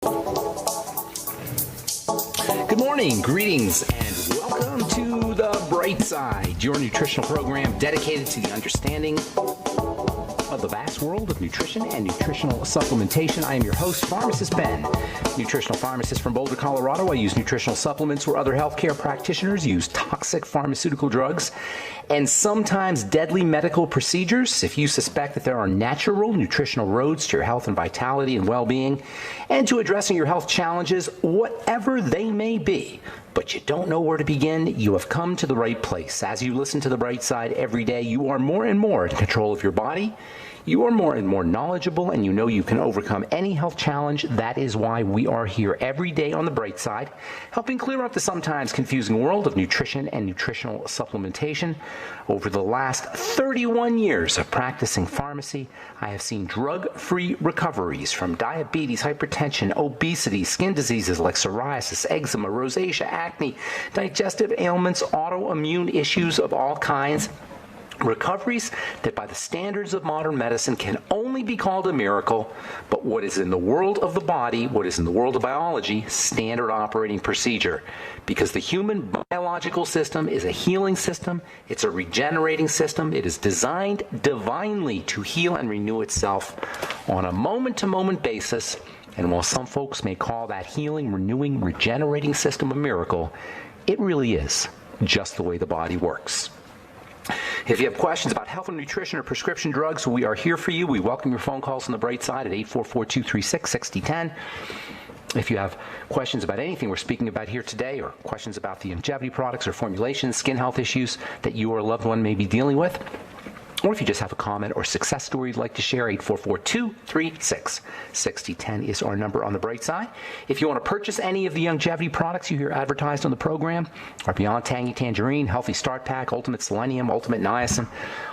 Good morning, greetings, and welcome to The Bright Side, your nutritional program dedicated to the understanding of the vast world of nutrition and nutritional supplementation. I am your host, Pharmacist Ben, nutritional pharmacist from Boulder, Colorado. I use nutritional supplements where other healthcare practitioners use toxic pharmaceutical drugs and sometimes deadly medical procedures. If you suspect that there are natural nutritional roads to your health and vitality and well-being and to addressing your health challenges, whatever they may be, but you don't know where to begin, you have come to the right place. As you listen to The Bright Side every day, you are more and more in control of your body. You are more and more knowledgeable, and you know you can overcome any health challenge. That is why we are here every day on The Bright Side, helping clear up the sometimes confusing world of nutrition and nutritional supplementation. Over the last 31 years of practicing pharmacy, I have seen drug-free recoveries from diabetes, hypertension, obesity, skin diseases like psoriasis, eczema, rosacea, acne, digestive ailments, autoimmune issues of all kinds. Recoveries that by the standards of modern medicine can only be called a miracle, but what is in the world of the body, what is in the world of biology, standard operating procedure. Because the human biological system is a healing system, it's a regenerating system, it is designed divinely to heal and renew itself on a moment-to-moment basis. And while some folks may call that healing, renewing, regenerating system a miracle, it really is just the way the body works. If you have questions about health and nutrition or prescription drugs, we are here for you. We welcome your phone calls on The Bright Side at 844-236-6010. If you have questions about anything we're speaking about here today, or questions about the longevity products or formulations, skin health issues that you or a loved one may be dealing with, or if you just have a comment or success story you'd like to share, 844-236-6010 is our number on The Bright Side. If you want to purchase any of the longevity products you hear advertised on the program, our Beyond Tangy Tangerine, Healthy Start Pack, Ultimate Selenium, Ultimate Niacin,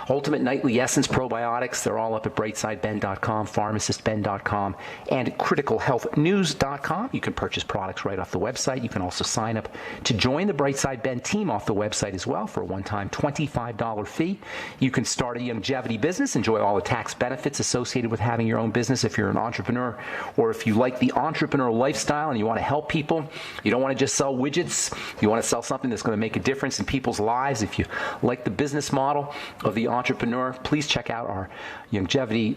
Ultimate Nightly Essence Probiotics, they're all up at brightsideben.com, pharmacistben.com, and criticalhealthnews.com. You can purchase products right off the website. You can also sign up to join the Bright Side Ben team off the website as well for a one-time $25 fee. You can start a longevity business, enjoy all the tax benefits associated with having your own business if you're an entrepreneur, or if you like the entrepreneur lifestyle and you want to help people. You don't want to just sell widgets. You want to sell something that's going to make a difference in people's lives. If you like the business model of the entrepreneur, please check out our longevity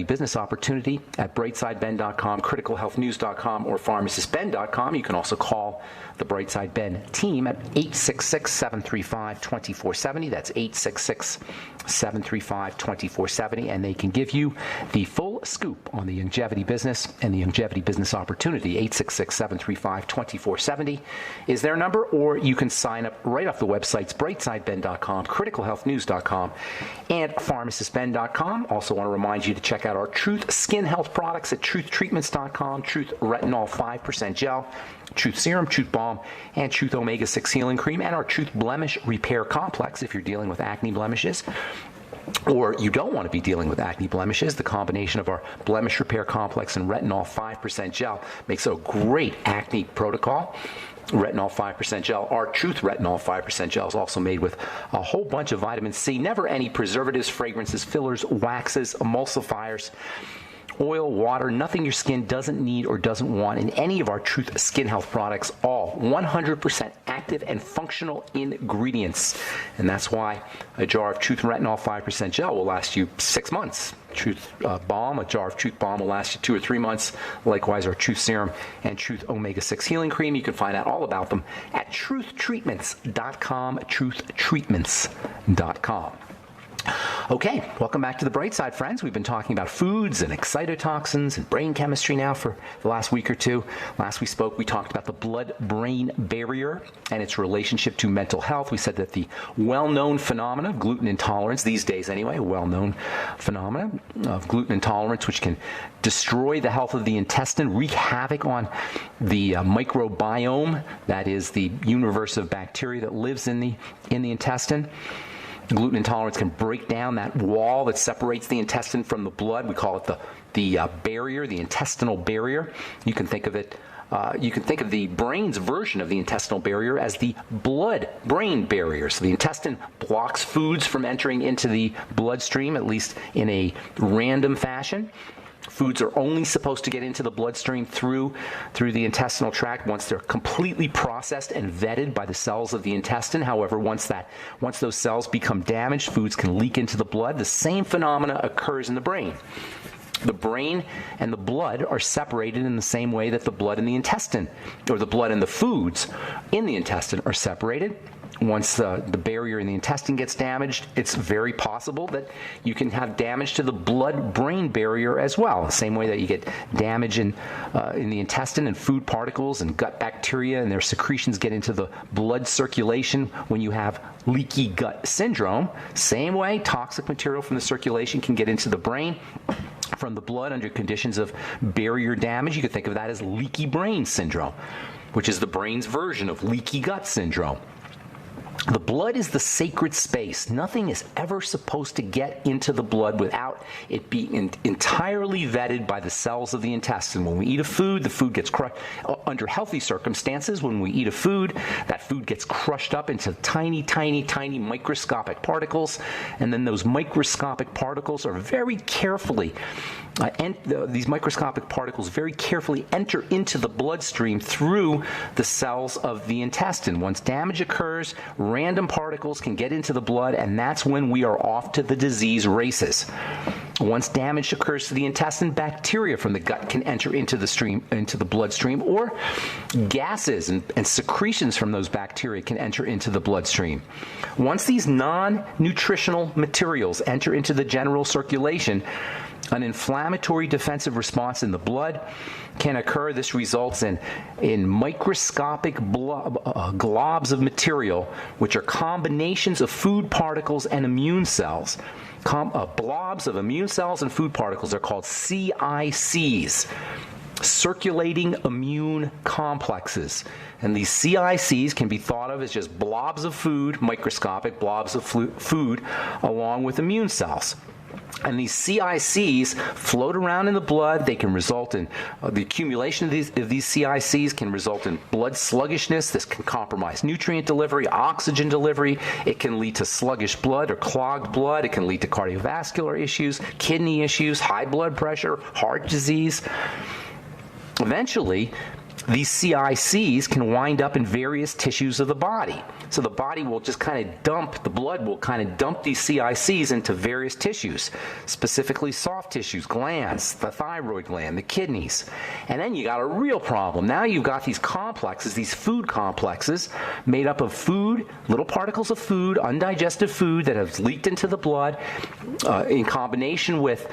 business opportunity at brightsideben.com, criticalhealthnews.com, or pharmacistben.com. You can also call the Brightside Ben team at 866-735-2470. That's 866-735-2470, and they can give you the full scoop on the longevity business and the longevity business opportunity. 866-735-2470 is their number, or you can sign up right off the websites brightsideben.com, criticalhealthnews.com, and pharmacistben.com. Also want to remind you to check out our Truth Skin Health products at truthtreatments.com, Truth Retinol 5% Gel, Truth Serum, Truth Balm, and Truth Omega-6 Healing Cream, and our Truth Blemish Repair Complex if you're dealing with acne blemishes, or you don't want to be dealing with acne blemishes. The combination of our Blemish Repair Complex and Retinol 5% Gel makes a great acne protocol. Retinol 5% Gel. Our Truth Retinol 5% Gel is also made with a whole bunch of vitamin C, never any preservatives, fragrances, fillers, waxes, emulsifiers, oil, water, nothing your skin doesn't need or doesn't want in any of our Truth Skin Health products, all 100% active and functional ingredients. And that's why a jar of Truth Retinol 5% Gel will last you 6 months. Truth Balm, a jar of Truth Balm will last you 2 or 3 months. Likewise, our Truth Serum and Truth Omega-6 Healing Cream. You can find out all about them at truthtreatments.com, truthtreatments.com. Okay, welcome back to The Bright Side, friends. We've been talking about foods and excitotoxins and brain chemistry now for the last week or two. Last we spoke, we talked about the blood-brain barrier and its relationship to mental health. We said that the well-known phenomena of gluten intolerance, these days anyway, well-known phenomena of gluten intolerance, which can destroy the health of the intestine, wreak havoc on the microbiome, that is the universe of bacteria that lives in the intestine. Gluten intolerance can break down that wall that separates the intestine from the blood. We call it the barrier, the intestinal barrier. You can think of it. You can think of the brain's version of the intestinal barrier as the blood-brain barrier. So the intestine blocks foods from entering into the bloodstream, at least in a random fashion. Foods are only supposed to get into the bloodstream through the intestinal tract once they're completely processed and vetted by the cells of the intestine. However, once those cells become damaged, foods can leak into the blood. The same phenomena occurs in the brain. The brain and the blood are separated in the same way that the blood in the intestine, or the blood and the foods in the intestine, are separated. Once the barrier in the intestine gets damaged, it's very possible that you can have damage to the blood-brain barrier as well. The same way that you get damage in the intestine, and food particles and gut bacteria and their secretions get into the blood circulation when you have leaky gut syndrome. Same way, toxic material from the circulation can get into the brain from the blood under conditions of barrier damage. You could think of that as leaky brain syndrome, which is the brain's version of leaky gut syndrome. The blood is the sacred space. Nothing is ever supposed to get into the blood without it being entirely vetted by the cells of the intestine. When we eat a food, the food gets crushed. Under healthy circumstances, when we eat a food, that food gets crushed up into tiny, tiny, tiny microscopic particles, and then those microscopic particles are very carefully these microscopic particles very carefully enter into the bloodstream through the cells of the intestine. Once damage occurs, random particles can get into the blood, and that's when we are off to the disease races. Once damage occurs to the intestine, bacteria from the gut can enter into the bloodstream, or gases and secretions from those bacteria can enter into the bloodstream. Once these non-nutritional materials enter into the general circulation, an inflammatory defensive response in the blood can occur. This results in microscopic globs of material, which are combinations of food particles and immune cells. Blobs of immune cells and food particles are called CICs, circulating immune complexes. And these CICs can be thought of as just blobs of food, microscopic blobs of food, along with immune cells. And these CICs float around in the blood. They can result in the accumulation of these CICs can result in blood sluggishness. This can compromise nutrient delivery, oxygen delivery. It can lead to sluggish blood or clogged blood. It can lead to cardiovascular issues, kidney issues, high blood pressure, heart disease. Eventually, these CICs can wind up in various tissues of the body. So the body will just the blood will dump these CICs into various tissues, specifically soft tissues, glands, the thyroid gland, the kidneys. And then you got a real problem. Now you've got these complexes, these food complexes, made up of food, little particles of food, undigested food that have leaked into the blood in combination with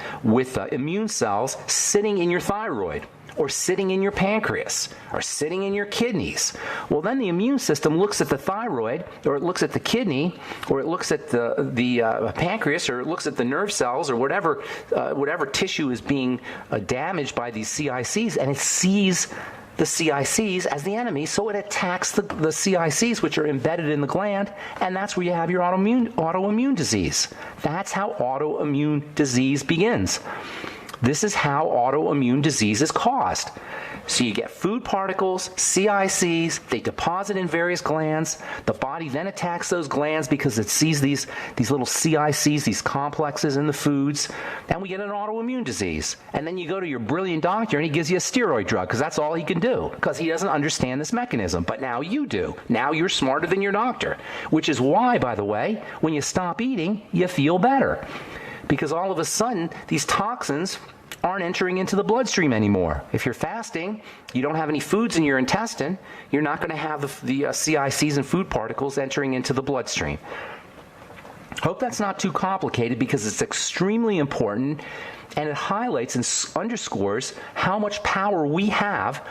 immune cells sitting in your thyroid, or sitting in your pancreas, or sitting in your kidneys. Well, then the immune system looks at the thyroid, or it looks at the kidney, or it looks at the pancreas, or it looks at the nerve cells, or whatever tissue is being damaged by these CICs, and it sees the CICs as the enemy, so it attacks the CICs, which are embedded in the gland, and that's where you have your autoimmune disease. That's how autoimmune disease begins. This is how autoimmune disease is caused. So you get food particles, CICs, they deposit in various glands. The body then attacks those glands because it sees these little CICs, these complexes in the foods, and we get an autoimmune disease. And then you go to your brilliant doctor and he gives you a steroid drug because that's all he can do, because he doesn't understand this mechanism. But now you do. Now you're smarter than your doctor, which is why, by the way, when you stop eating, you feel better. Because all of a sudden, these toxins aren't entering into the bloodstream anymore. If you're fasting, you don't have any foods in your intestine, you're not going to have the CICs and food particles entering into the bloodstream. Hope that's not too complicated, because it's extremely important, and it highlights and underscores how much power we have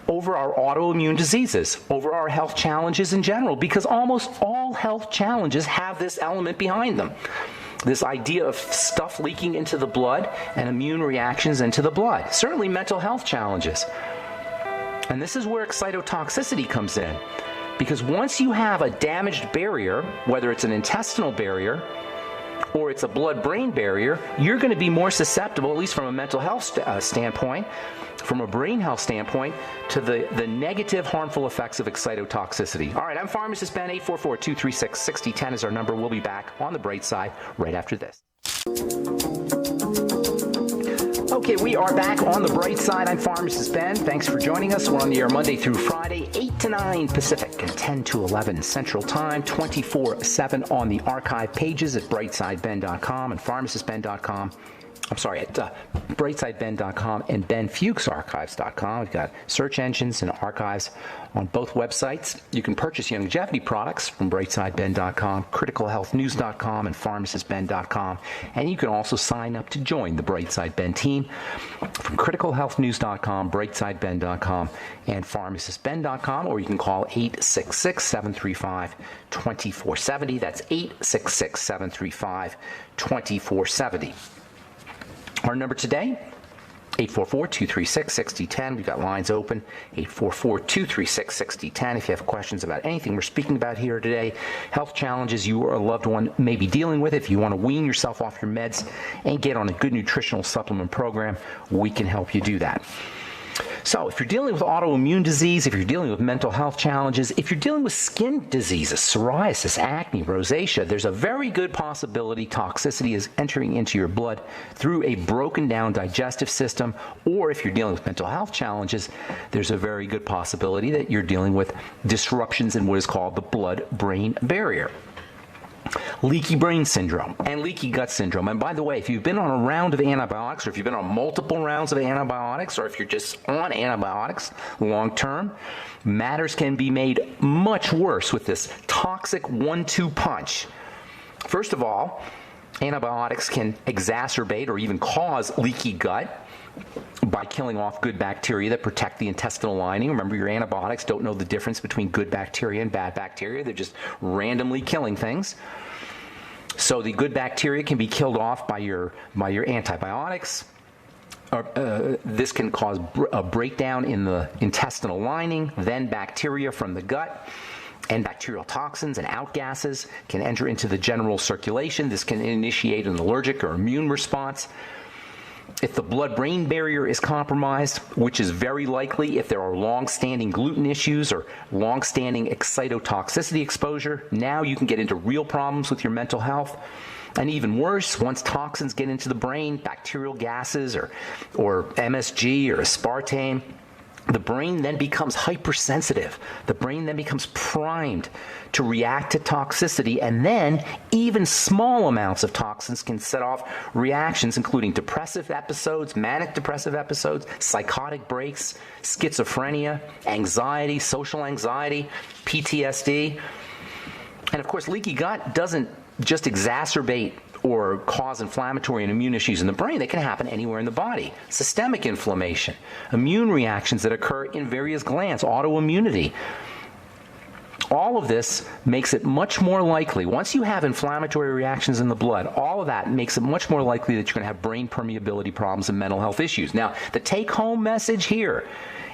over our autoimmune diseases, over our health challenges in general, because almost all health challenges have this element behind them. This idea of stuff leaking into the blood and immune reactions into the blood. Certainly mental health challenges. And this is where excitotoxicity comes in. Because once you have a damaged barrier, whether it's an intestinal barrier or it's a blood-brain barrier, you're going to be more susceptible, at least from a mental health standpoint, from a brain health standpoint, to the negative, harmful effects of excitotoxicity. All right, I'm Pharmacist Ben. 844-236-6010 is our number. We'll be back on the bright side right after this. Okay, we are back on the bright side. I'm Pharmacist Ben. Thanks for joining us. We're on the air Monday through Friday, 8 to 9 Pacific and 10 to 11 Central Time, 24/7 on the archive pages at brightsideben.com and pharmacistben.com. I'm sorry, at brightsideben.com and benfuchsarchives.com. We've got search engines and archives on both websites. You can purchase longevity products from brightsideben.com, criticalhealthnews.com, and pharmacistben.com. And you can also sign up to join the Brightside Ben team from criticalhealthnews.com, brightsideben.com, and pharmacistben.com, or you can call 866-735-2470. That's 866-735-2470. Our number today, 844-236-6010. We've got lines open, 844-236-6010. If you have questions about anything we're speaking about here today, health challenges you or a loved one may be dealing with, if you want to wean yourself off your meds and get on a good nutritional supplement program, we can help you do that. So if you're dealing with autoimmune disease, if you're dealing with mental health challenges, if you're dealing with skin diseases, psoriasis, acne, rosacea, there's a very good possibility toxicity is entering into your blood through a broken down digestive system. Or if you're dealing with mental health challenges, there's a very good possibility that you're dealing with disruptions in what is called the blood-brain barrier. Leaky brain syndrome and leaky gut syndrome. And by the way, if you've been on a round of antibiotics, or if you've been on multiple rounds of antibiotics, or if you're just on antibiotics long term, matters can be made much worse with this toxic 1-2 punch. First of all, antibiotics can exacerbate or even cause leaky gut by killing off good bacteria that protect the intestinal lining. Remember, your antibiotics don't know the difference between good bacteria and bad bacteria. They're just randomly killing things. So the good bacteria can be killed off by your antibiotics. This can cause a breakdown in the intestinal lining. Then bacteria from the gut and bacterial toxins and outgases can enter into the general circulation. This can initiate an allergic or immune response. If the blood-brain barrier is compromised, which is very likely if there are long-standing gluten issues or long-standing excitotoxicity exposure, now you can get into real problems with your mental health. And even worse, once toxins get into the brain, bacterial gases or MSG or aspartame, the brain then becomes hypersensitive. The brain then becomes primed to react to toxicity, and then even small amounts of toxins can set off reactions including depressive episodes, manic depressive episodes, psychotic breaks, schizophrenia, anxiety, social anxiety, PTSD. And of course, leaky gut doesn't just exacerbate or cause inflammatory and immune issues in the brain. They can happen anywhere in the body. Systemic inflammation, immune reactions that occur in various glands, autoimmunity. All of this makes it much more likely, once you have inflammatory reactions in the blood, all of that makes it much more likely that you're going to have brain permeability problems and mental health issues. Now, the take-home message here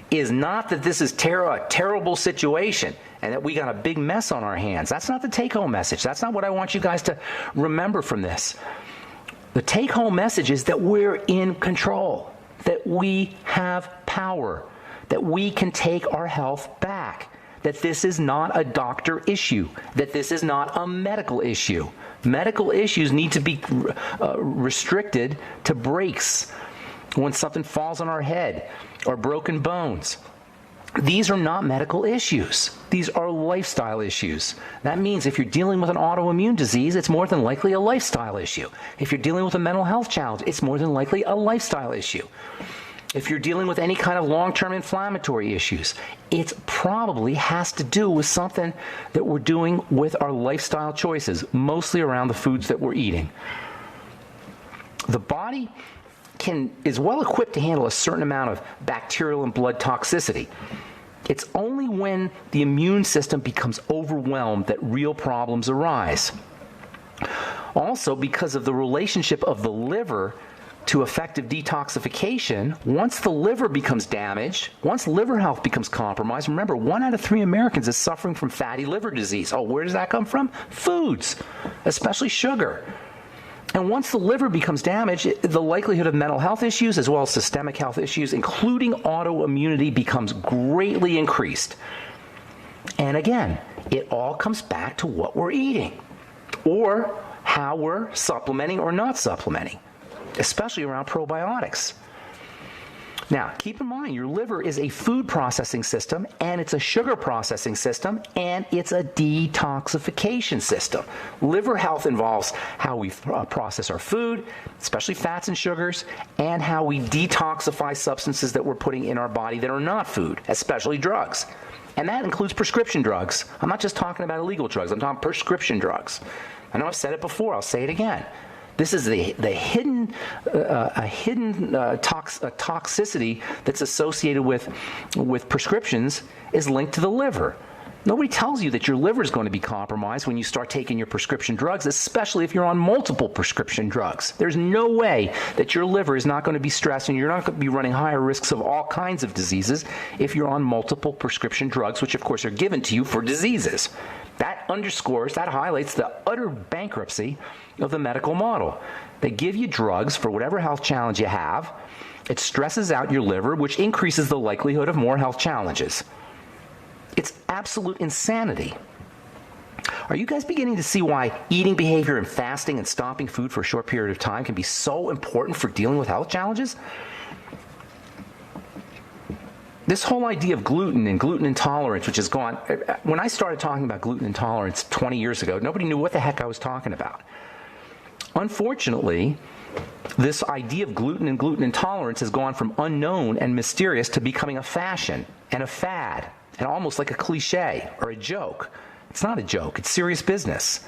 is not that this is a terrible situation and that we got a big mess on our hands. That's not the take-home message. That's not what I want you guys to remember from this. The take-home message is that we're in control, that we have power, that we can take our health back, that this is not a doctor issue, that this is not a medical issue. Medical issues need to be restricted to breaks when something falls on our head or broken bones. These are not medical issues. These are lifestyle issues. That means if you're dealing with an autoimmune disease, it's more than likely a lifestyle issue. If you're dealing with a mental health challenge, it's more than likely a lifestyle issue. If you're dealing with any kind of long-term inflammatory issues, it probably has to do with something that we're doing with our lifestyle choices, mostly around the foods that we're eating. The body is well equipped to handle a certain amount of bacterial and blood toxicity. It's only when the immune system becomes overwhelmed that real problems arise. Also, because of the relationship of the liver to effective detoxification, once the liver becomes damaged, once liver health becomes compromised, remember, 1 out of 3 Americans is suffering from fatty liver disease. Oh, where does that come from? Foods, especially sugar. And once the liver becomes damaged, the likelihood of mental health issues as well as systemic health issues, including autoimmunity, becomes greatly increased. And again, it all comes back to what we're eating or how we're supplementing or not supplementing, especially around probiotics. Now, keep in mind, your liver is a food processing system, and it's a sugar processing system, and it's a detoxification system. Liver health involves how we process our food, especially fats and sugars, and how we detoxify substances that we're putting in our body that are not food, especially drugs. And that includes prescription drugs. I'm not just talking about illegal drugs. I'm talking prescription drugs. I know I've said it before. I'll say it again. This is the hidden toxicity that's associated with prescriptions is linked to the liver. Nobody tells you that your liver is going to be compromised when you start taking your prescription drugs, especially if you're on multiple prescription drugs. There's no way that your liver is not going to be stressed and you're not going to be running higher risks of all kinds of diseases if you're on multiple prescription drugs, which of course are given to you for diseases. That highlights the utter bankruptcy of the medical model. They give you drugs for whatever health challenge you have. It stresses out your liver, which increases the likelihood of more health challenges. It's absolute insanity. Are you guys beginning to see why eating behavior and fasting and stopping food for a short period of time can be so important for dealing with health challenges? This whole idea of gluten and gluten intolerance, which has gone, when I started talking about gluten intolerance 20 years ago, nobody knew what the heck I was talking about. Unfortunately, this idea of gluten and gluten intolerance has gone from unknown and mysterious to becoming a fashion and a fad and almost like a cliche or a joke. It's not a joke. It's serious business.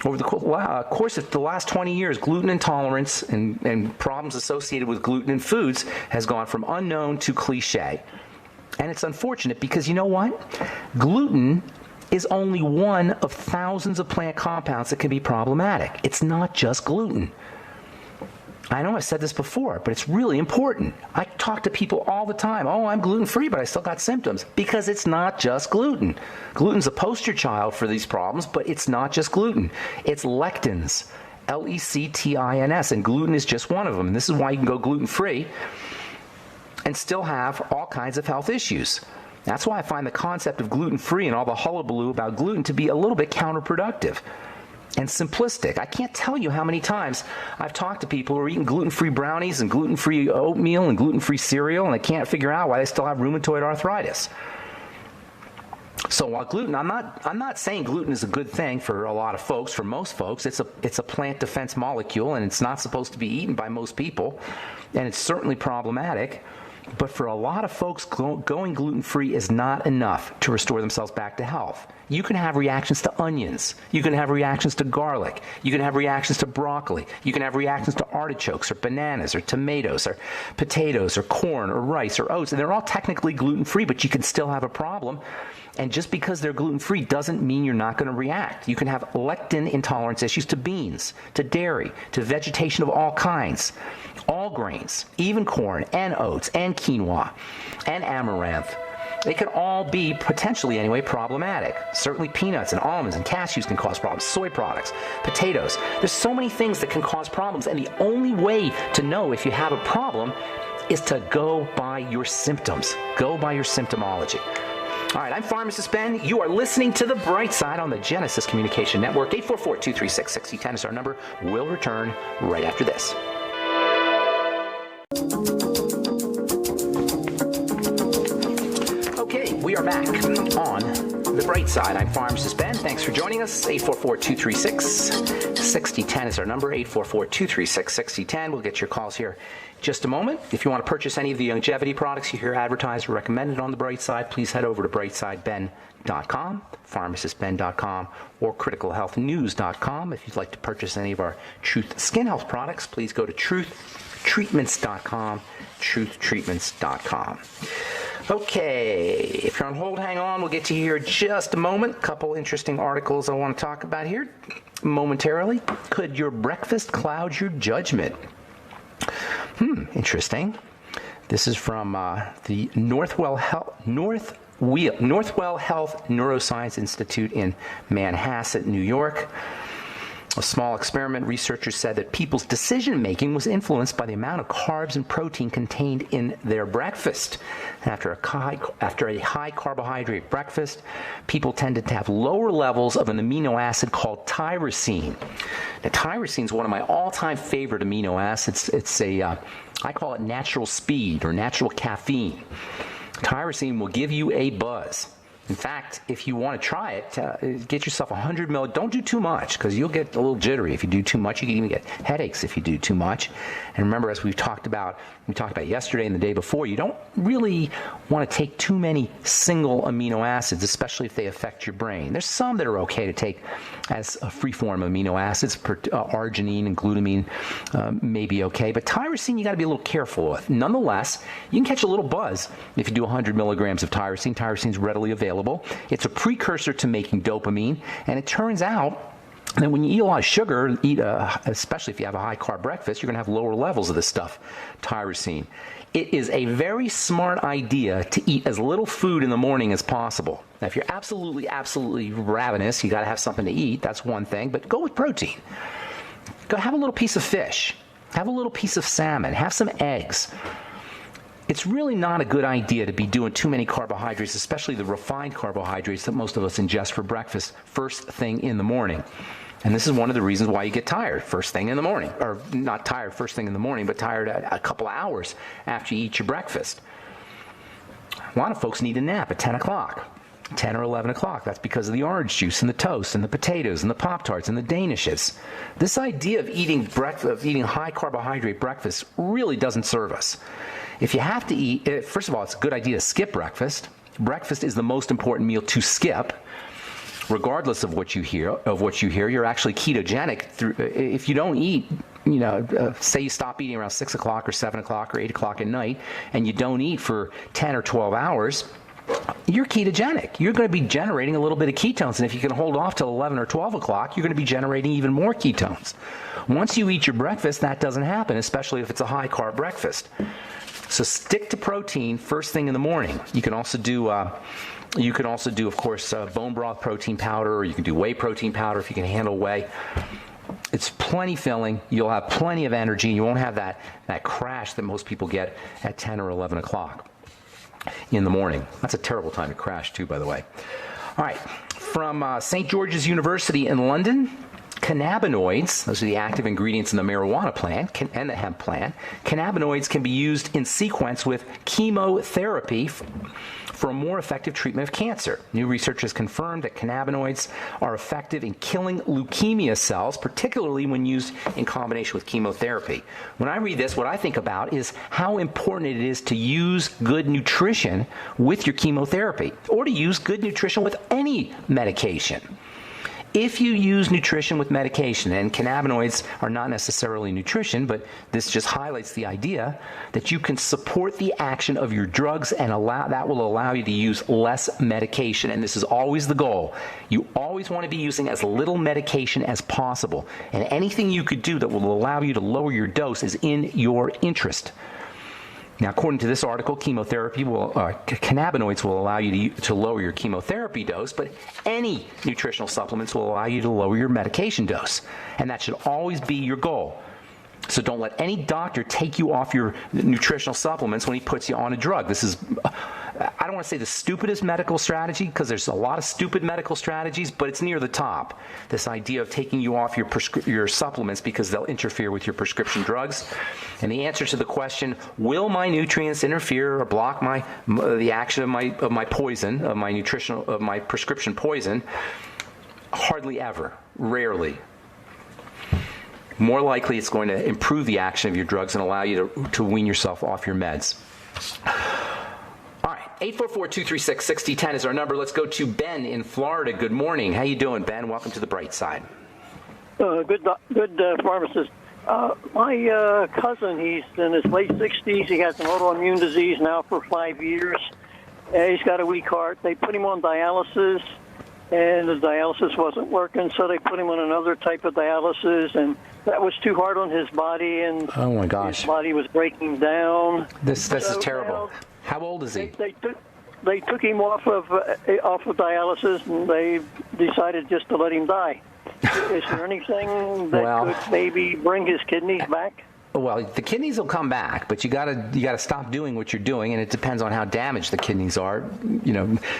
Over the course of the last 20 years, gluten intolerance and problems associated with gluten in foods has gone from unknown to cliche. And it's unfortunate because you know what? Gluten is only one of thousands of plant compounds that can be problematic. It's not just gluten. I know I've said this before, but it's really important. I talk to people all the time. Oh, I'm gluten-free, but I still got symptoms. Because it's not just gluten. Gluten's a poster child for these problems, but it's not just gluten. It's lectins, Lectins, and gluten is just one of them. And this is why you can go gluten-free and still have all kinds of health issues. That's why I find the concept of gluten-free and all the hullabaloo about gluten to be a little bit counterproductive and simplistic. I can't tell you how many times I've talked to people who are eating gluten-free brownies and gluten-free oatmeal and gluten-free cereal, and they can't figure out why they still have rheumatoid arthritis. So while gluten, I'm not saying gluten is a good thing for a lot of folks. For most folks, it's a plant defense molecule, and it's not supposed to be eaten by most people, and it's certainly problematic. But for a lot of folks, going gluten-free is not enough to restore themselves back to health. You can have reactions to onions. You can have reactions to garlic. You can have reactions to broccoli. You can have reactions to artichokes or bananas or tomatoes or potatoes or corn or rice or oats. And they're all technically gluten-free, but you can still have a problem. And just because they're gluten-free doesn't mean you're not going to react. You can have lectin intolerance issues to beans, to dairy, to vegetation of all kinds, all grains, even corn and oats and quinoa and amaranth. They could all be, potentially anyway, problematic. Certainly peanuts and almonds and cashews can cause problems, soy products, potatoes. There's so many things that can cause problems, and the only way to know if you have a problem is to go by your symptoms. Go by your symptomology. All right, I'm Pharmacist Ben. You are listening to The Bright Side on the Genesis Communication Network. 844-236-6010 is our number. We'll return right after this. Okay, we are back on The Bright Side. I'm Pharmacist Ben. Thanks for joining us. 844-236-6010 is our number. 844-236-6010. We'll get your calls here in just a moment. If you want to purchase any of the longevity products you hear advertised or recommended on The Bright Side, please head over to brightsideben.com, pharmacistben.com, or criticalhealthnews.com. If you'd like to purchase any of our Truth Skin Health products, please go to truthtreatments.com, truthtreatments.com. Okay, if you're on hold, hang on. We'll get to you here in just a moment. A couple interesting articles I want to talk about here momentarily. Could your breakfast cloud your judgment? Interesting. This is from the Northwell Health Neuroscience Institute in Manhasset, New York. A small experiment, researchers said that people's decision-making was influenced by the amount of carbs and protein contained in their breakfast. After a high carbohydrate breakfast, people tended to have lower levels of an amino acid called tyrosine. Now, tyrosine is one of my all-time favorite amino acids. I call it natural speed or natural caffeine. Tyrosine will give you a buzz. In fact, if you want to try it, get yourself 100 ml. Don't do too much because you'll get a little jittery if you do too much. You can even get headaches if you do too much. And remember, as we talked about yesterday and the day before, you don't really want to take too many single amino acids, especially if they affect your brain. There's some that are okay to take as a free-form amino acids. Arginine and glutamine may be okay, but tyrosine you got to be a little careful with. Nonetheless, you can catch a little buzz if you do 100 milligrams of tyrosine. Tyrosine is readily available. It's a precursor to making dopamine, and it turns out that when you eat a lot of sugar, especially if you have a high-carb breakfast, you're going to have lower levels of this stuff, tyrosine. It is a very smart idea to eat as little food in the morning as possible. Now, if you're absolutely ravenous, you got to have something to eat. That's one thing, but go with protein. Go have a little piece of fish. Have a little piece of salmon. Have some eggs. It's really not a good idea to be doing too many carbohydrates, especially the refined carbohydrates that most of us ingest for breakfast first thing in the morning. And this is one of the reasons why you get tired first thing in the morning. Or not tired first thing in the morning, but tired a couple of hours after you eat your breakfast. A lot of folks need a nap at 10 o'clock. 10 or 11 o'clock. That's because of the orange juice and the toast and the potatoes and the Pop-Tarts and the Danishes. This idea of eating high carbohydrate breakfast really doesn't serve us. If you have to eat, first of all, it's a good idea to skip breakfast. Breakfast is the most important meal to skip. Regardless of what you hear, you're actually ketogenic. If you don't eat, say you stop eating around 6 o'clock or 7 o'clock or 8 o'clock at night, and you don't eat for 10 or 12 hours, you're ketogenic. You're going to be generating a little bit of ketones, and if you can hold off till 11 or 12 o'clock, you're going to be generating even more ketones. Once you eat your breakfast, that doesn't happen, especially if it's a high-carb breakfast. So stick to protein first thing in the morning. You can also do, of course, bone broth protein powder, or you can do whey protein powder if you can handle whey. It's plenty filling. You'll have plenty of energy. You won't have that crash that most people get at 10 or 11 o'clock in the morning. That's a terrible time to crash, too, by the way. All right. From St. George's University in London, cannabinoids, those are the active ingredients in the marijuana plant and the hemp plant. Cannabinoids can be used in sequence with chemotherapy for a more effective treatment of cancer. New research has confirmed that cannabinoids are effective in killing leukemia cells, particularly when used in combination with chemotherapy. When I read this, what I think about is how important it is to use good nutrition with your chemotherapy, or to use good nutrition with any medication. If you use nutrition with medication, and cannabinoids are not necessarily nutrition, but this just highlights the idea that you can support the action of your drugs, and that will allow you to use less medication. And this is always the goal. You always want to be using as little medication as possible. And anything you could do that will allow you to lower your dose is in your interest. Now, according to this article, cannabinoids will allow you to lower your chemotherapy dose, but any nutritional supplements will allow you to lower your medication dose. And that should always be your goal. So don't let any doctor take you off your nutritional supplements when he puts you on a drug. This is, I don't want to say the stupidest medical strategy, because there's a lot of stupid medical strategies, but it's near the top. This idea of taking you off your supplements because they'll interfere with your prescription drugs. And the answer to the question, will my nutrients interfere or block the action of my poison, of my prescription poison? Hardly ever, rarely. More likely, it's going to improve the action of your drugs and allow you to wean yourself off your meds. All right, 844-236-6010 is our number. Let's go to Ben in Florida. Good morning. How you doing, Ben? Welcome to the bright side. Good pharmacist. My cousin, he's in his late 60s. He has an autoimmune disease now for 5 years. He's got a weak heart. They put him on dialysis, and the dialysis wasn't working, so they put him on another type of dialysis, and that was too hard on his body, and oh my gosh, his body was breaking down. This is terrible. How old is he? They took him off of dialysis, and they decided just to let him die. Is there anything that Well, could maybe bring his kidneys back? Well, the kidneys will come back, but you gotta stop doing what you're doing, and it depends on how damaged the kidneys are.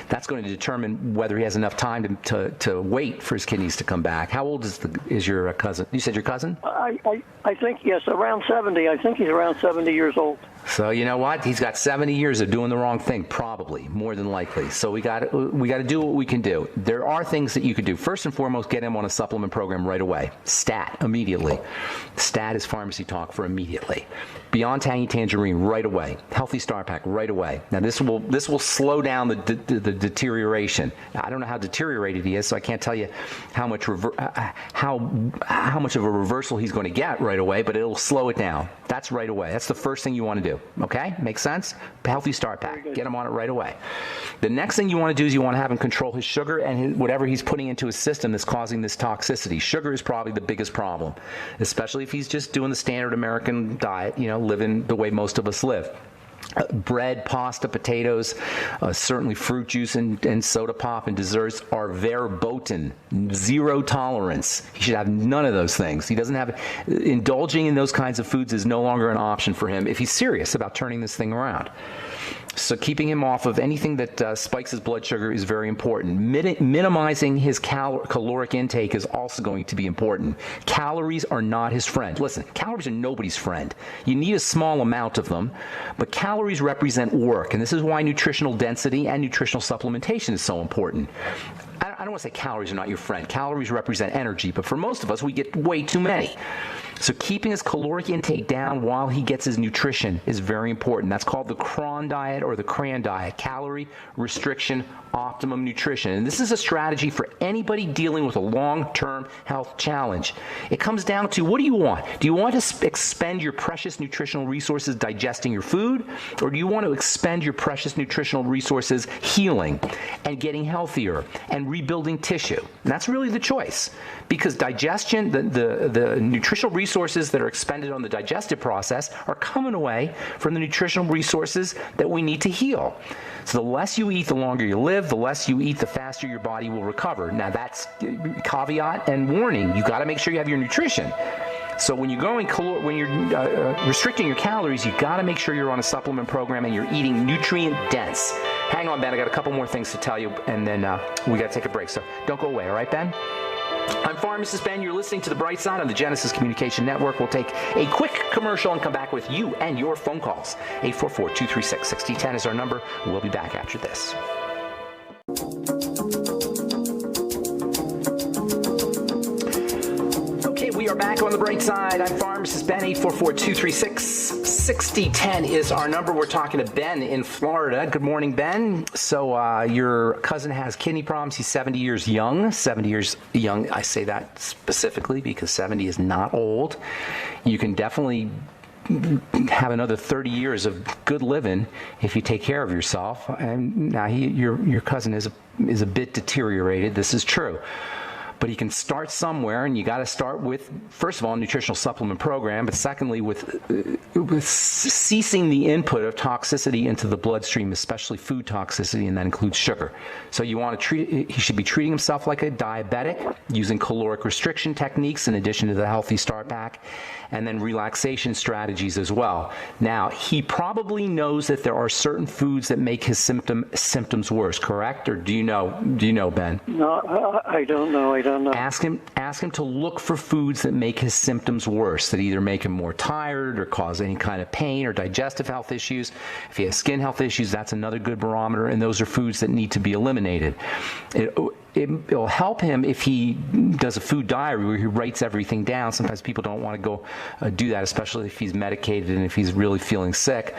That's going to determine whether he has enough time to wait for his kidneys to come back. How old is your cousin? You said your cousin? I think, yes, around 70. I think he's around 70 years old. So you know what? He's got 70 years of doing the wrong thing, probably, more than likely. So we got to do what we can do. There are things that you could do. First and foremost, get him on a supplement program right away. STAT, immediately. STAT is pharmacy talk for immediately. Beyond Tangy Tangerine, right away. Healthy Star Pack, right away. Now this will slow down the deterioration. Now, I don't know how deteriorated he is, so I can't tell you how much how much of a reversal he's going to get right away, but it'll slow it down. That's right away. That's the first thing you want to do. Okay? Makes sense? Healthy Star Pack. Get him on it right away. The next thing you want to do is you want to have him control his sugar and whatever he's putting into his system that's causing this toxicity. Sugar is probably the biggest problem, especially if he's just doing the standard American diet, living the way most of us live. Bread, pasta, potatoes, certainly fruit juice and soda pop and desserts are verboten. Zero tolerance. He should have none of those things. He doesn't have indulging in those kinds of foods is no longer an option for him if he's serious about turning this thing around. So keeping him off of anything that spikes his blood sugar is very important. Minimizing his caloric intake is also going to be important. Calories are not his friend. Listen, calories are nobody's friend. You need a small amount of them, but calories represent work, and this is why nutritional density and nutritional supplementation is so important. I don't want to say calories are not your friend. Calories represent energy, but for most of us, we get way too many. So keeping his caloric intake down while he gets his nutrition is very important. That's called the CRAN diet or the CRAN diet, calorie restriction optimum nutrition. And this is a strategy for anybody dealing with a long-term health challenge. It comes down to, what do you want? Do you want to expend your precious nutritional resources digesting your food, or do you want to expend your precious nutritional resources healing and getting healthier and rebuilding tissue? And that's really the choice, because digestion, the nutritional resources that are expended on the digestive process are coming away from the nutritional resources that we need to heal. So the less you eat, the longer you live. The less you eat, the faster your body will recover. Now that's caveat and warning. You got to make sure you have your nutrition. So when you're restricting your calories, you got to make sure you're on a supplement program and you're eating nutrient dense. Hang on, Ben. I got a couple more things to tell you, and then we got to take a break. So don't go away. All right, Ben? I'm Pharmacist Ben. You're listening to The Bright Side on the Genesis Communication Network. We'll take a quick commercial and come back with you and your phone calls. 844-236-6010 is our number. We'll be back after this. Okay, we are back on The Bright Side. I'm Pharmacist Ben. 844-236-6010 is our number. We're talking to Ben in Florida. Good morning, Ben. So your cousin has kidney problems. He's 70 years young. 70 years young. I say that specifically because 70 is not old. You can definitely have another 30 years of good living if you take care of yourself. And now your cousin is a bit deteriorated. This is true. But you can start somewhere, and you got to start with, first of all, a nutritional supplement program, but secondly, with ceasing the input of toxicity into the bloodstream, especially food toxicity, and that includes sugar. So you want to he should be treating himself like a diabetic, using caloric restriction techniques in addition to the Healthy Start Pack, and then relaxation strategies as well. Now, he probably knows that there are certain foods that make his symptoms worse, correct? Or do you know, Ben? No, I don't know. I don't know. Ask him to look for foods that make his symptoms worse, that either make him more tired or cause any kind of pain or digestive health issues. If he has skin health issues, that's another good barometer, and those are foods that need to be eliminated. It'll help him if he does a food diary where he writes everything down. Sometimes people don't want to go do that, especially if he's medicated and if he's really feeling sick.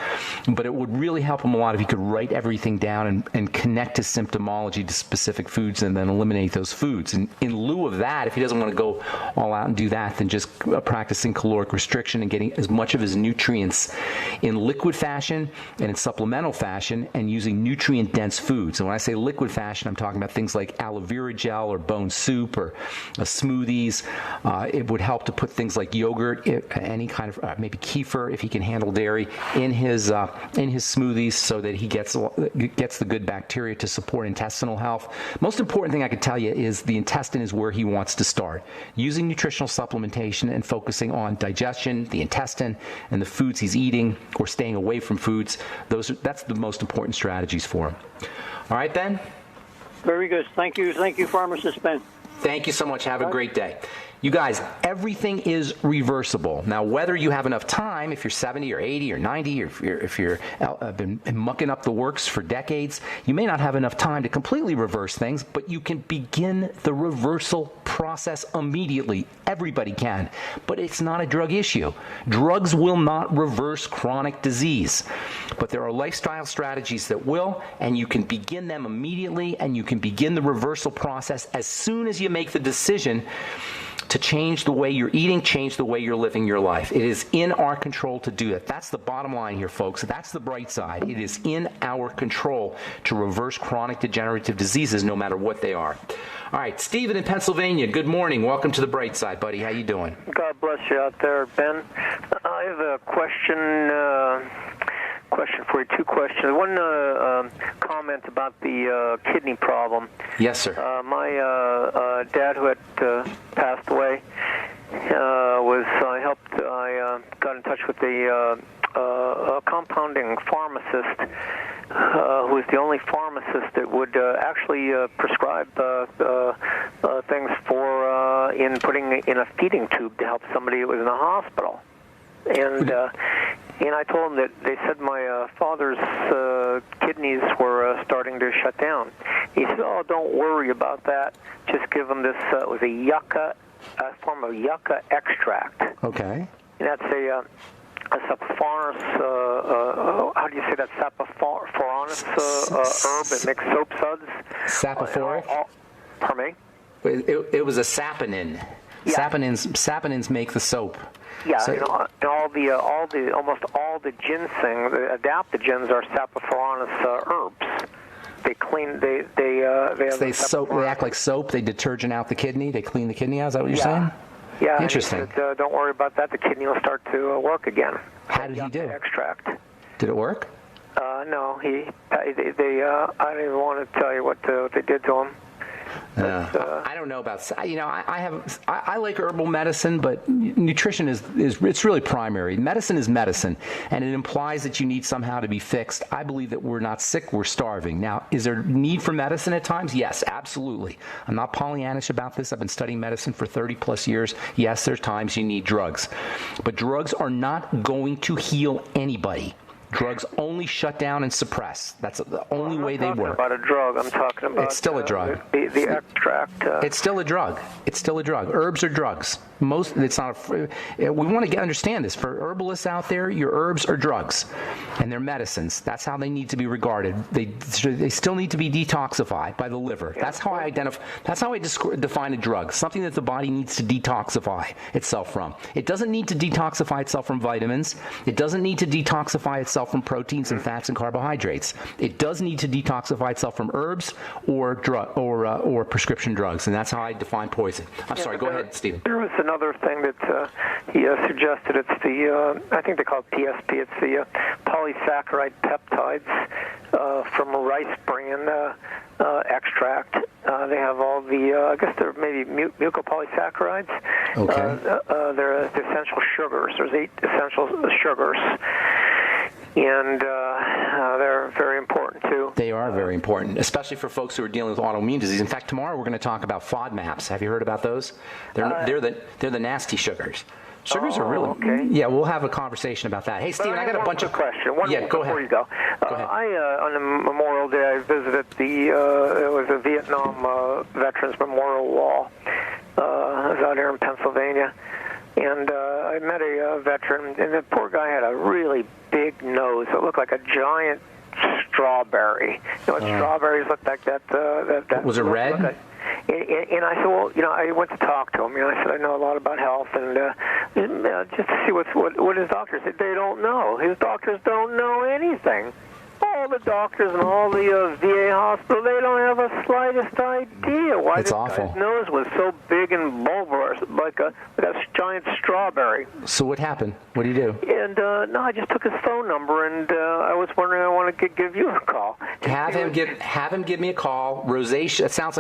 But it would really help him a lot if he could write everything down and connect his symptomology to specific foods and then eliminate those foods. And in lieu of that, if he doesn't want to go all out and do that, then just practicing caloric restriction and getting as much of his nutrients in liquid fashion and in supplemental fashion and using nutrient-dense foods. And when I say liquid fashion, I'm talking about things like aloe vera gel or bone soup or smoothies. It would help to put things like yogurt, any kind of maybe kefir if he can handle dairy in his smoothies, so that he gets the good bacteria to support intestinal health. Most important thing I could tell you is the intestine is where he wants to start. Using nutritional supplementation and focusing on digestion, the intestine, and the foods he's eating, or staying away from foods, that's the most important strategies for him. All right, Ben? Very good. Thank you, Pharmacist Ben. Thank you so much. Have a great day. You guys, everything is reversible. Now, whether you have enough time, if you're 70 or 80 or 90, or if you're been mucking up the works for decades, you may not have enough time to completely reverse things, but you can begin the reversal process immediately. Everybody can, but it's not a drug issue. Drugs will not reverse chronic disease, but there are lifestyle strategies that will, and you can begin them immediately, and you can begin the reversal process as soon as you make the decision to change the way you're eating, change the way you're living your life. It is in our control to do that. That's the bottom line here, folks. That's the bright side. It is in our control to reverse chronic degenerative diseases, no matter what they are. All right, Stephen in Pennsylvania, good morning. Welcome to the bright side, buddy. How you doing? God bless you out there, Ben. I have a question for you, two questions. One comment about the kidney problem. Yes, sir. My dad, who had passed away, I got in touch with a compounding pharmacist who was the only pharmacist that would actually prescribe things for in putting in a feeding tube to help somebody who was in a hospital. And I told him that they said my father's kidneys were starting to shut down. He said, "Oh, don't worry about that. Just give him this. It was a form of yucca extract." Okay. And that's a saprophoranus. How do you say that? Saprophoranus herb that makes soap suds. Saprophoranus. Pardon me. It was a saponin. Yeah. Saponins make the soap. Yeah, So, almost all the ginseng, the adaptogens are saprophoranus herbs. They clean. They act like soap. They detergent out the kidney. They clean the kidney out. Is that what you're saying? Yeah. Interesting. And he said, don't worry about that. The kidney will start to work again. How did he do? Extract. Did it work? No, I don't even want to tell you what they did to him. I don't know about, I like herbal medicine, but nutrition it's really primary. Medicine is medicine, and it implies that you need somehow to be fixed. I believe that we're not sick, we're starving. Now, is there need for medicine at times? Yes, absolutely. I'm not Pollyannish about this. I've been studying medicine for 30 plus years. Yes, there's times you need drugs, but drugs are not going to heal anybody. Drugs only shut down and suppress. That's the only way they work. I'm not talking about a drug. I'm talking about... It's still a drug. The extract. It's still a drug. It's still a drug. Herbs are drugs. It's not we want to understand this. For herbalists out there, your herbs are drugs, and they're medicines. That's how they need to be regarded. They still need to be detoxified by the liver. That's how I define a drug. Something that the body needs to detoxify itself from. It doesn't need to detoxify itself from vitamins. It doesn't need to detoxify itself from proteins and fats and carbohydrates. It does need to detoxify itself from herbs or prescription drugs, and that's how I define poison. I'm sorry. Go ahead, Stephen. There was another thing that he suggested. It's the I think they call it PSP. It's the polysaccharide peptides from rice bran extract. They have all the I guess they're maybe mucopolysaccharides. Okay. They're essential sugars. There's 8 essential sugars. And they're very important, too. They are very important, especially for folks who are dealing with autoimmune disease. In fact, tomorrow we're going to talk about FODMAPs. Have you heard about those? They're the nasty sugars. Sugars are really... Okay. Yeah, we'll have a conversation about that. Hey, Stephen, I got a bunch of... question. Go ahead. Before you go. Go ahead. On the Memorial Day, I visited it was a Vietnam Veterans Memorial Wall. I was out here in Pennsylvania. And I met a veteran, and the poor guy had a really big nose. It looked like a giant strawberry. You know what strawberries look like? That was it red? And I said, well, I went to talk to him. I said, I know a lot about health, and just to see what his doctor said. They don't know. His doctors don't know anything. all the doctors and all the VA hospitals, they don't have a slightest idea why It's this awful. guy's nose was so big and bulbous, like a giant strawberry. So what happened? What do you do? And no, I just took his phone number, and I was wondering, I want to give you a call. Have him give me a call. Rosacea. It sounds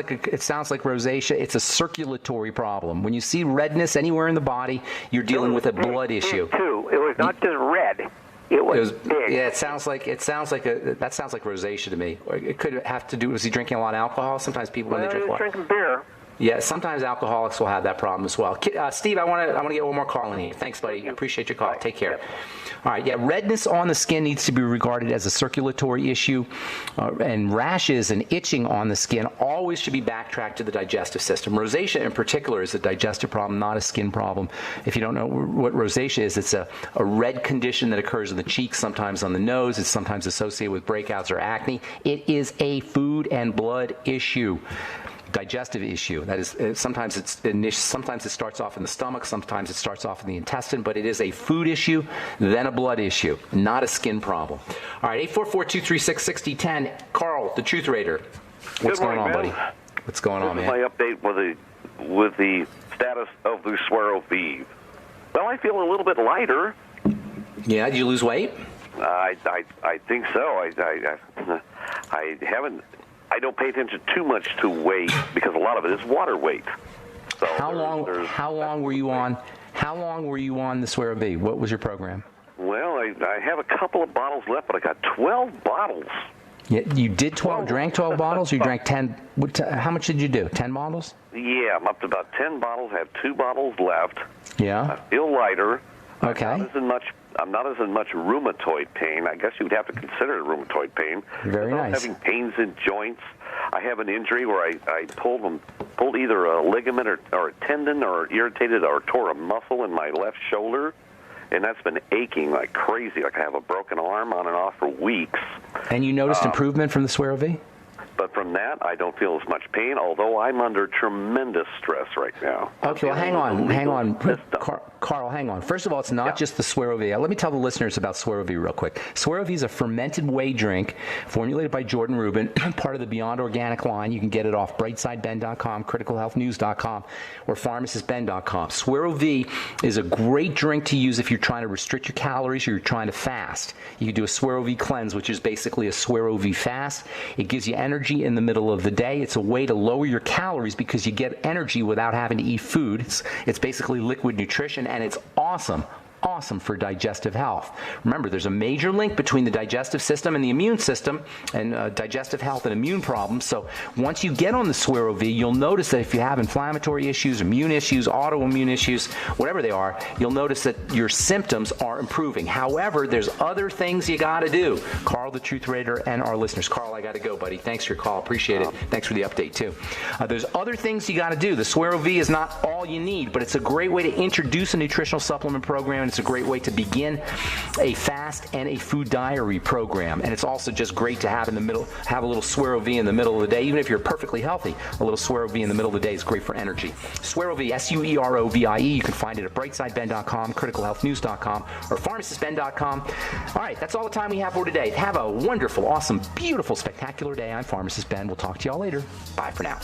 like rosacea. It's a circulatory problem. When you see redness anywhere in the body, you're dealing with a blood issue. Too. It was not just red. It was big. Yeah, that sounds like rosacea to me. It could have to do. Was he drinking a lot of alcohol? Sometimes people when they drink he was water. drinking beer. Yeah, sometimes alcoholics will have that problem as well. Steve, I want to get one more call in here. Thanks, buddy. I appreciate your call. Take care. All right, yeah, redness on the skin needs to be regarded as a circulatory issue, and rashes and itching on the skin always should be backtracked to the digestive system. Rosacea in particular is a digestive problem, not a skin problem. If you don't know what rosacea is, it's a red condition that occurs in the cheeks, sometimes on the nose. It's sometimes associated with breakouts or acne. It is a food and blood issue. Digestive issue. That is, sometimes it starts off in the stomach, sometimes it starts off in the intestine, but it is a food issue, then a blood issue, not a skin problem. All right, 844-236-6010. Carl, the Truth Raider. What's going on, buddy? What's going on, man? This is my update with the status of the Suero V. Well, I feel a little bit lighter. Yeah, did you lose weight? I think so. I haven't. I don't pay attention too much to weight because a lot of it is water weight. So How long were you on the Suero V? What was your program? Well, I have a couple of bottles left, but I got 12 bottles. Yeah, you did drank 12 bottles, or you drank 10? How much did you do? 10 bottles? Yeah, I'm up to about 10 bottles. I have 2 bottles left. Yeah. I feel lighter. Okay. I'm not as in much rheumatoid pain. I guess you'd have to consider it rheumatoid pain. Very nice. I'm having pains in joints. I have an injury where I pulled either a ligament or a tendon or irritated or tore a muscle in my left shoulder, and that's been aching like crazy. Like I have a broken arm on and off for weeks. And you noticed improvement from the Suero V? But from that, I don't feel as much pain, although I'm under tremendous stress right now. Okay, well, hang on. Carl, hang on. First of all, it's not just the Suero V. Let me tell the listeners about Suero V real quick. Suero V is a fermented whey drink formulated by Jordan Rubin, part of the Beyond Organic line. You can get it off brightsideben.com, criticalhealthnews.com, or pharmacistben.com. Suero V is a great drink to use if you're trying to restrict your calories or you're trying to fast. You can do a Suero V cleanse, which is basically a Suero V fast. It gives you energy in the middle of the day. It's a way to lower your calories because you get energy without having to eat food. It's basically liquid nutrition, and it's awesome for digestive health. Remember, there's a major link between the digestive system and the immune system, and digestive health and immune problems. So once you get on the Suero V, you'll notice that if you have inflammatory issues, immune issues, autoimmune issues, whatever they are, you'll notice that your symptoms are improving. However, there's other things you got to do. Carl, the Truth Raider, and our listeners. Carl, I got to go, buddy. Thanks for your call. Appreciate it. Thanks for the update, too. There's other things you got to do. The Suero V is not all you need, but it's a great way to introduce a nutritional supplement program. It's a great way to begin a fast and a food diary program. And it's also just great to have a little Suero V in the middle of the day. Even if you're perfectly healthy, a little Suero V in the middle of the day is great for energy. Suero V, Suerovie. You can find it at brightsideben.com, criticalhealthnews.com, or pharmacistben.com. All right, that's all the time we have for today. Have a wonderful, awesome, beautiful, spectacular day. I'm Pharmacist Ben. We'll talk to you all later. Bye for now.